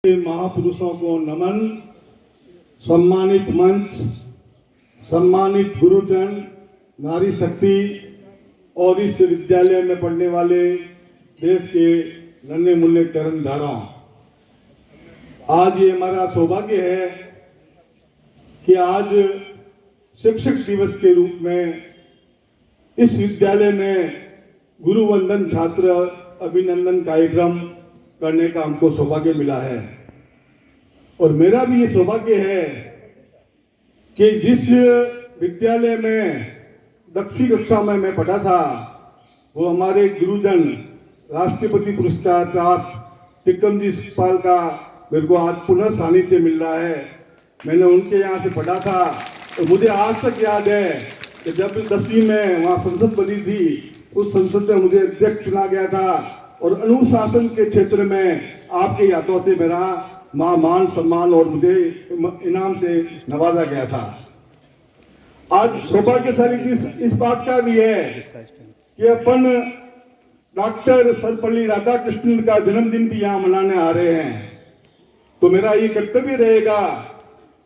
महापुरुषों को नमन। सम्मानित मंच, सम्मानित गुरुजन, नारी शक्ति और इस विद्यालय में पढ़ने वाले देश के नन्हे मुन्ने तरनधारों, आज ये हमारा सौभाग्य है कि आज शिक्षक दिवस के रूप में इस विद्यालय में गुरु वंदन छात्र अभिनंदन कार्यक्रम करने का हमको सौभाग्य मिला है। और मेरा भी ये सौभाग्य है कि जिस विद्यालय में 10वीं कक्षा में मैं पढ़ा था, वो हमारे गुरुजन राष्ट्रपति पुरस्कार प्राप्त टिक्कमजी सुखपाल का मेरे को आज पुनः सानिध्य मिल रहा है। मैंने उनके यहाँ से पढ़ा था और मुझे आज तक याद है कि जब 10वीं में वहाँ संसद बनी थी, उस संसद में मुझे अध्यक्ष चुना गया था और अनुशासन के क्षेत्र में आपके हाथों से मेरा मान सम्मान और मुझे इनाम से नवाजा गया था। आज सौभाग्यशाली इस बात का भी है कि अपन डॉक्टर सर्वपल्ली राधाकृष्णन का जन्मदिन भी यहाँ मनाने आ रहे हैं। तो मेरा ये कर्तव्य रहेगा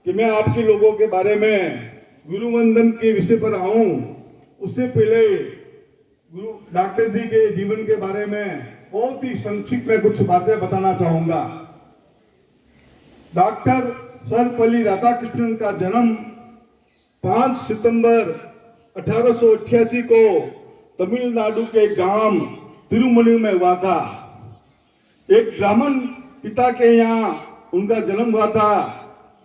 कि मैं आपके लोगों के बारे में गुरुवंदन के विषय पर आऊं, उससे पहले गुरु डॉक्टर जी के जीवन के बारे में बहुत ही संक्षिप्त में कुछ बातें बताना चाहूंगा। डॉक्टर सर्वपल्ली राधाकृष्णन का जन्म 5 सितंबर 1888 को तमिलनाडु के गांव तिरुमली में हुआ था। एक ब्राह्मण पिता के यहाँ उनका जन्म हुआ था।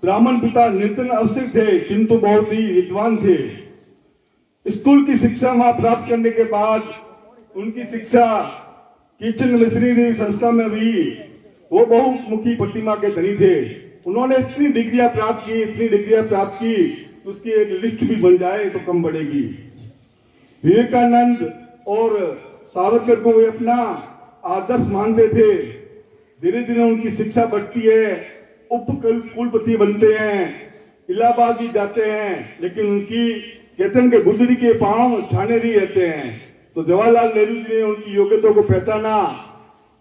ब्राह्मण पिता निर्धन अवश्य थे, किंतु बहुत ही विद्वान थे। स्कूल की शिक्षा वहां प्राप्त करने के बाद उनकी शिक्षा किचन मिशनरी संस्था में भी वो बहुमुखी प्रतिमा के धनी थे। उन्होंने इतनी डिग्रियां प्राप्त की, उसकी एक लिस्ट भी बन जाए तो कम पड़ेगी। विवेकानंद और सावरकर को वे अपना आदर्श मानते थे। धीरे धीरे उनकी शिक्षा बढ़ती है, उप कुलपति बनते हैं, इलाहाबाद भी जाते हैं, लेकिन उनकी कहते हैं कि बुद्धि के पांव छाने ही रहते हैं। तो जवाहरलाल नेहरू जी ने उनकी योग्यता को पहचाना।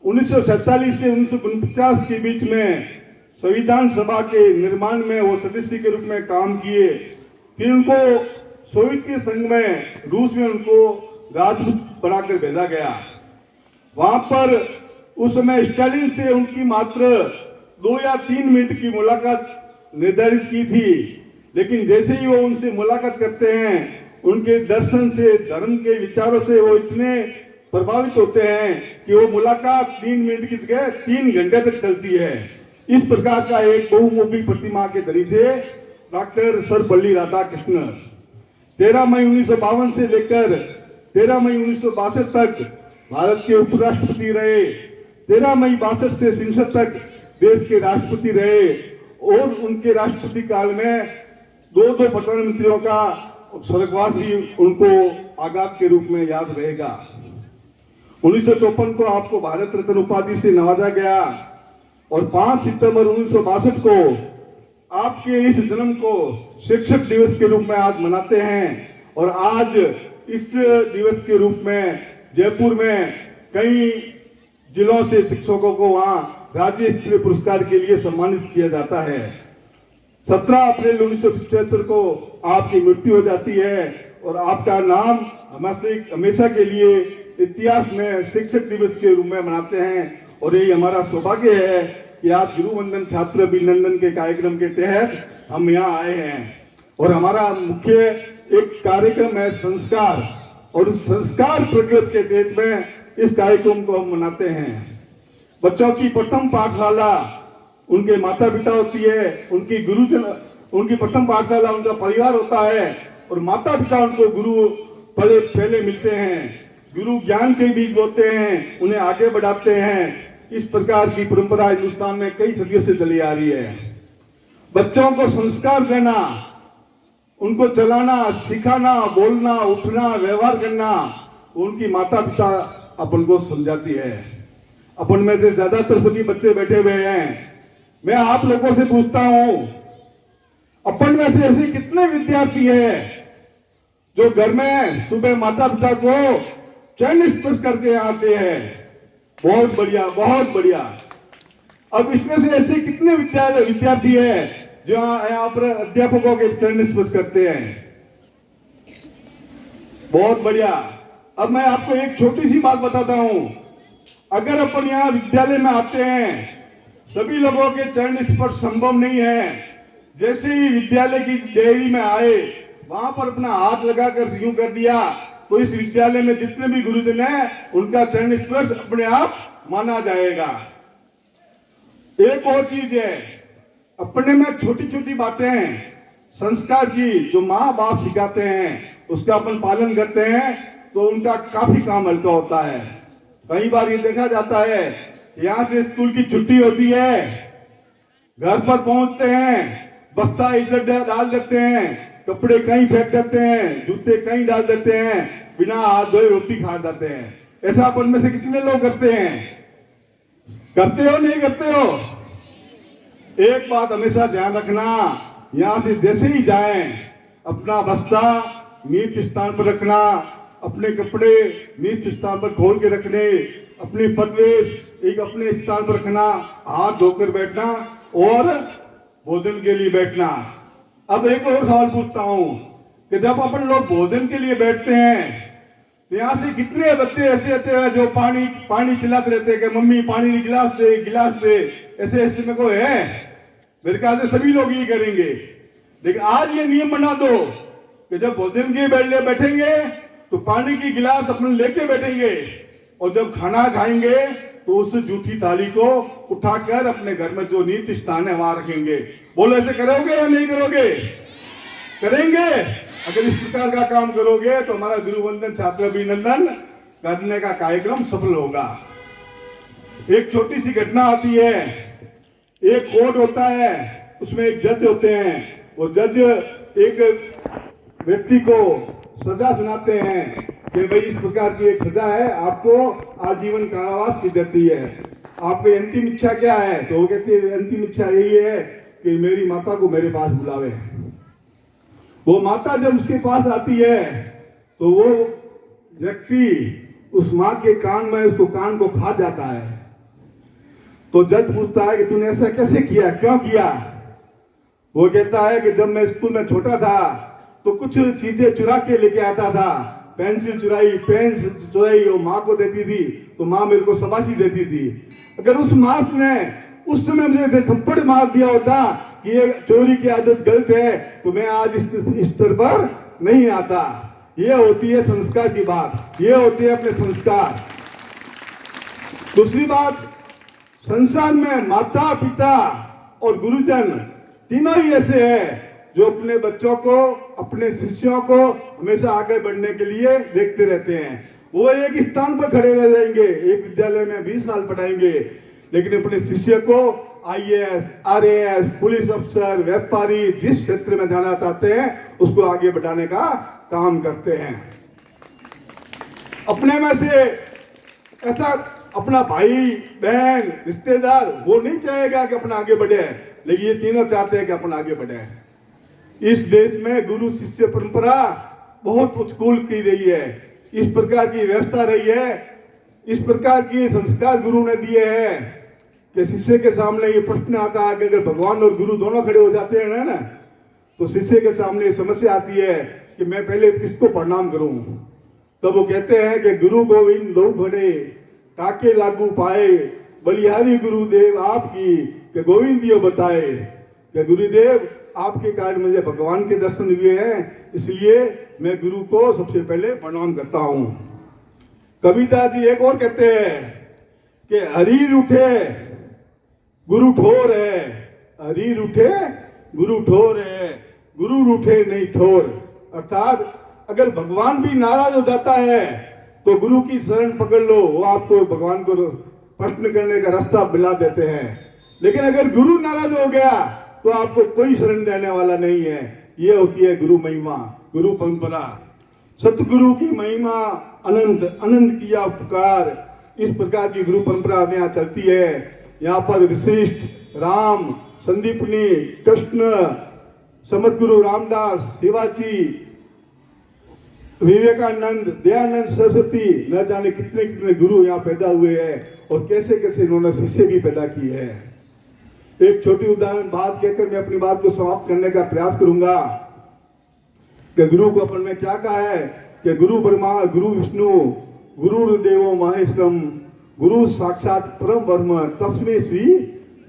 1947 से 1949 के बीच में संविधान सभा के निर्माण में वो सदस्य के रूप में काम किए। फिर उनको सोवियत के संघ में, रूस में उनको राजदूत बनाकर भेजा गया। वहां पर उस समय स्टालिन से उनकी मात्र 2 या 3 मिनट की मुलाकात निर्धारित की थी, लेकिन जैसे ही वो उनसे मुलाकात करते हैं, उनके दर्शन से, धर्म के विचारों से वो इतने प्रभावित होते हैं कि वो मुलाकात 3 मिनट की जगह 3 घंटे तक चलती है। इस प्रकार का एक बहुमुखी प्रतिमा के धनी थे डॉक्टर सर्वपल्ली राधाकृष्णन। 13 मई 1952 से लेकर 13 मई 1962 तक भारत के उपराष्ट्रपति रहे। 13 मई 62 से 67 तक देश के राष्ट्रपति रहे और उनके राष्ट्रपति काल में 2 प्रधानमंत्रियों का स्वर्गवास भी उनको आगाज के रूप में याद रहेगा। 1954 को आपको भारत रत्न उपाधि से नवाजा गया और 5 सितंबर 1962 को आपके इस जन्म को शिक्षक दिवस के रूप में आज मनाते हैं। और आज इस दिवस के रूप में जयपुर में कई जिलों से शिक्षकों को वहां राज्य स्तरीय पुरस्कार के लिए सम्मानित किया जाता है। 17 अप्रैल 1975 को आपकी मृत्यु हो जाती है और आपका नाम हमेशा के लिए इतिहास में शिक्षक दिवस के रूप में मनाते हैं। और यही हमारा सौभाग्य है कि आप गुरुवंदन छात्र अभिनंदन के कार्यक्रम के तहत हम यहाँ आए हैं। और हमारा मुख्य एक कार्यक्रम है संस्कार, और उस संस्कार प्रज्ञप्ति के तहत में इस कार्यक्रम को हम मनाते हैं। बच्चों की प्रथम पाठशाला उनके माता पिता होती है, उनकी गुरुजन, उनकी प्रथम पाठशाला उनका परिवार होता है और माता पिता उनको गुरु पहले मिलते हैं। गुरु ज्ञान के बीज बोते हैं, उन्हें आगे बढ़ाते हैं। इस प्रकार की परंपरा हिंदुस्तान में कई सदियों से चली आ रही है। बच्चों को संस्कार देना, उनको चलाना, सिखाना, बोलना, उठना, व्यवहार करना, उनकी माता पिता अपन को समझाती है। अपन में से ज्यादातर सभी बच्चे बैठे हुए हैं। मैं आप लोगों से पूछता हूं, अपन में से ऐसे कितने विद्यार्थी हैं जो घर में सुबह माता पिता को चरण स्पर्श करके आते हैं? बहुत बढ़िया, बहुत बढ़िया। अब इसमें से ऐसे कितने विद्यार्थी है जो यहाँ पर अध्यापकों के चरण स्पर्श करते हैं। बहुत बढ़िया। अब मैं आपको एक छोटी सी बात बताता हूं। अगर अपन यहाँ विद्यालय में आते हैं, सभी लोगों के चरण स्पर्श संभव नहीं है। जैसे ही विद्यालय की डेयरी में आए, वहां पर अपना हाथ लगाकर यूं कर दिया, तो इस विद्यालय में जितने भी गुरुजन हैं उनका चरण स्पर्श अपने आप माना जाएगा। एक और चीज है, अपने में छोटी छोटी बातें संस्कार की जो माँ बाप सिखाते हैं उसका अपन पालन करते हैं तो उनका काफी काम हल्का होता है। कई बार ये देखा जाता है, यहाँ से स्कूल की छुट्टी होती है, घर पर पहुंचते हैं, बस्ता इधर डाल देते हैं, कपड़े कहीं फेंक देते हैं, जूते कहीं डाल देते हैं, बिना हाथ धोए रोटी खा जाते हैं। ऐसा अपन में से कितने लोग करते हैं? करते हो नहीं करते हो? एक बात हमेशा ध्यान रखना, यहां से जैसे ही जाएं अपना बस्ता नियत स्थान पर रखना, अपने कपड़े नियत स्थान पर खोल के रखने, अपनी पदवेश एक अपने स्थान पर रखना, हाथ धोकर बैठना और भोजन के लिए बैठना। अब एक और सवाल पूछता हूं कि जब अपन लोग भोजन के लिए बैठते हैं तो यहाँ से कितने बच्चे ऐसे रहते हैं जो पानी चिल्लाते रहते हैं कि मम्मी पानी गिलास दे। ऐसे ऐसे में कोई है? मेरे ख्याल से सभी लोग ये करेंगे। लेकिन आज ये नियम बना दो कि जब भोजन के बैठेंगे तो पानी की गिलास अपन लेके बैठेंगे और जब खाना खाएंगे तो उस जूठी थाली को उठाकर अपने घर में जो नियत स्थान है वहां रखेंगे। बोलो, ऐसे करोगे या नहीं करोगे? करेंगे। अगर इस प्रकार का काम करोगे तो हमारा गुरुवंदन छात्र अभिनंदन करने का कार्यक्रम सफल होगा। एक छोटी सी घटना आती है, एक कोर्ट होता है, उसमें एक जज होते हैं, वो जज एक व्यक्ति को सजा सुनाते हैं कि भाई इस प्रकार की एक सजा है, आपको आजीवन कारावास की देती है, आपकी अंतिम इच्छा क्या है? तो वो कहती है अंतिम इच्छा यही है कि मेरी माता को मेरे पास बुलावे। वो माता जब उसके पास आती है तो वो व्यक्ति उस माँ के कान में उसको कान को खा जाता है। तो जज पूछता है कि तूने ऐसा कैसे किया, क्यों किया? वो कहता है कि जब मैं स्कूल में छोटा था तो कुछ चीजें चुरा के लेके आता था, पेंसिल चुराई, पेन चुराई, वो माँ को देती थी तो माँ मेरे को शाबाशी देती थी। अगर उस माँ ने उस समय मुझे थप्पड़ मार दिया होता कि ये चोरी की आदत गलत है तो मैं आज इस स्तर पर नहीं आता। ये होती है संस्कार की बात, ये होती है अपने संस्कार। दूसरी बात, संसार में माता पिता और गुरुजन तीनों ही ऐसे हैं जो अपने बच्चों को, अपने शिष्यों को हमेशा आगे बढ़ने के लिए देखते रहते हैं। वो एक स्थान पर खड़े रह जाएंगे, एक विद्यालय में 20 साल पढ़ाएंगे, लेकिन अपने शिष्य को IAS, RAS, पुलिस अफसर, व्यापारी, जिस क्षेत्र में जाना चाहते हैं उसको आगे बढ़ाने का काम करते हैं। अपने में से ऐसा अपना भाई बहन रिश्तेदार वो नहीं चाहेगा कि अपना आगे बढ़े, लेकिन ये तीनों चाहते हैं कि अपन आगे बढ़े। इस देश में गुरु शिष्य परंपरा बहुत उत्कूल की रही है, इस प्रकार की व्यवस्था रही है, इस प्रकार की संस्कार गुरु ने दिए हैं कि शिष्य के सामने ये प्रश्न आता है कि अगर भगवान और गुरु दोनों खड़े हो जाते हैं ना तो शिष्य के सामने समस्या आती है कि मैं पहले किसको प्रणाम करूं। तब वो कहते हैं कि गुरु गोविंद दो खड़े काके लागू पाए, बलिहारी गुरुदेव आपकी कि गोविंद दियो बताए। कि गुरुदेव आपके कारण मुझे भगवान के दर्शन हुए हैं, इसलिए मैं गुरु को सबसे पहले प्रणाम करता हूं। कबीरदास जी एक और कहते हैं कि हरीर उठे गुरु ठोर है, हरीर उठे गुरु ठोर है, गुरु रूठे नहीं ठोर। अर्थात अगर भगवान भी नाराज हो जाता है तो गुरु की शरण पकड़ लो, वो आपको भगवान को प्रश्न करने का रास्ता मिला देते हैं। लेकिन अगर गुरु नाराज हो गया तो आपको कोई शरण देने वाला नहीं है। ये होती है गुरु महिमा, गुरु परंपरा। सतगुरु की महिमा अनंत, अनंत किया उपकार, इस प्रकार की गुरु परंपरा यहाँ चलती है। यहाँ पर विशिष्ट राम, संदीपनी, कृष्ण, समर्थ गुरु रामदास, शिवाजी, विवेकानंद, दयानंद सरस्वती, न जाने कितने कितने गुरु यहाँ पैदा हुए हैं और कैसे कैसे इन्होंने शिष्य भी पैदा किए हैं। एक छोटी उदाहरण बात कहकर मैं अपनी बात को समाप्त करने का प्रयास करूंगा कि गुरु को अपन में क्या कहा है कि गुरु ब्रह्मा, गुरु विष्णु, गुरु देवो महेश्वरम, गुरु साक्षात परम ब्रह्म, तस्मै श्री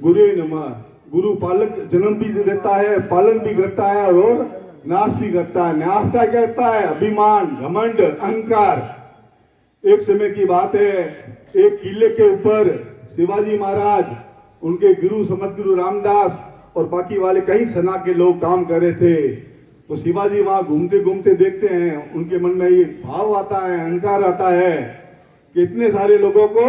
गुरु नमः। गुरु पालक जन्म भी देता है, पालन भी करता है और नाश भी करता है। नाश क्या करता है? अभिमान, घमंड, अहंकार। एक समय की बात है, एक किले के ऊपर शिवाजी महाराज, उनके गुरु समदगुरु रामदास और बाकी वाले कई सेना के लोग काम कर रहे थे। तो शिवाजी वहां घूमते घूमते देखते हैं, उनके मन में ये भाव आता है, अहंकार आता है कि इतने सारे लोगों को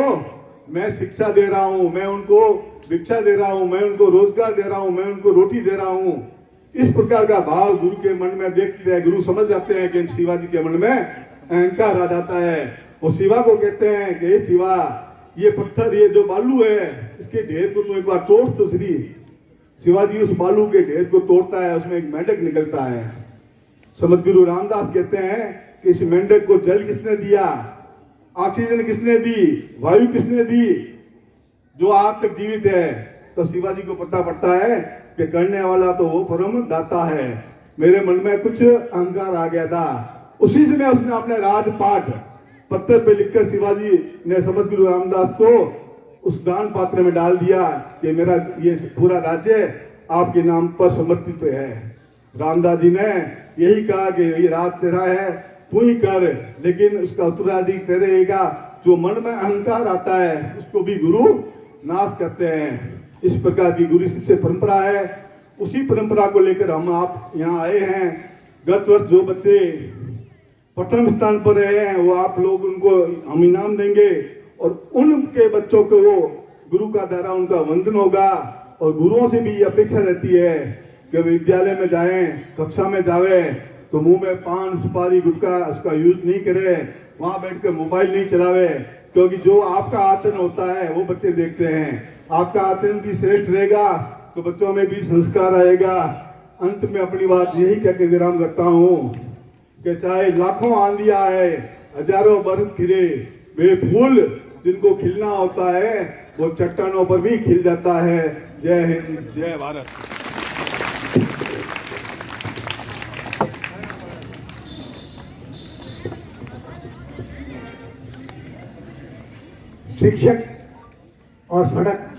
मैं शिक्षा दे रहा हूं, मैं उनको भिक्षा दे रहा हूं, मैं उनको रोजगार दे रहा हूं, मैं उनको रोटी दे रहा हूं। इस प्रकार का भाव गुरु के मन में देखते हैं। गुरु समझ जाते हैं कि शिवाजी के मन में अहंकार आ जाता है। वो शिवा को कहते हैं कि शिवा, ये पत्थर, ये जो बालू है, इसके ढेर को तुम एक बार तोड़ तो श्री। शिवाजी उस बालू के ढेर को तोड़ता है, उसमें एक मेंढक निकलता है। समदगुरु रामदास कहते हैं कि इस मेंढक को जल किसने दिया, ऑक्सीजन किसने दी, वायु किसने दी, जो आज तक जीवित है। तो शिवाजी को पता पड़ता है कि करने वाला तो वो परम दाता है। मेरे मन में कुछ अहंकार आ गया था। उसी समय उसने अपने राजपाट पत्थर पे लिखकर शिवाजी ने समदगुरु रामदास को उस दान पात्र में डाल दिया कि मेरा ये पूरा राज्य आपके नाम पर समर्पित है। रामदास जी ने यही कहा कि ये राज तेरा है, तू ही कर, लेकिन उसका उत्तराधिकारी तेरे रहेगा। जो मन में अहंकार आता है उसको भी गुरु नाश करते हैं। इस प्रकार की गुरु शिष्य परंपरा है। उसी परंपरा को लेकर हम आप यहाँ आए हैं। गत वर्ष जो बच्चे प्रथम स्थान पर रहे हैं वो आप लोग उनको हम इनाम देंगे और उनके बच्चों को वो गुरु का द्वारा उनका वंदन होगा। और गुरुओं से भी ये अपेक्षा रहती है कि विद्यालय में जाएं, कक्षा में जावे तो मुंह में पान, सुपारी, गुटखा उसका यूज नहीं करे, वहां बैठकर मोबाइल नहीं चलावे, क्योंकि जो आपका आचरण होता है वो बच्चे देखते हैं। आपका आचरण भी श्रेष्ठ रहेगा तो बच्चों में भी संस्कार आएगा। अंत में अपनी बात यही कहकर विराम करता हूँ कि चाहे लाखों आंधियां आए, हजारों बर्फ गिरे, वे फूल जिनको खिलना होता है वो चट्टानों पर भी खिल जाता है। जय हिंद, जय भारत। शिक्षक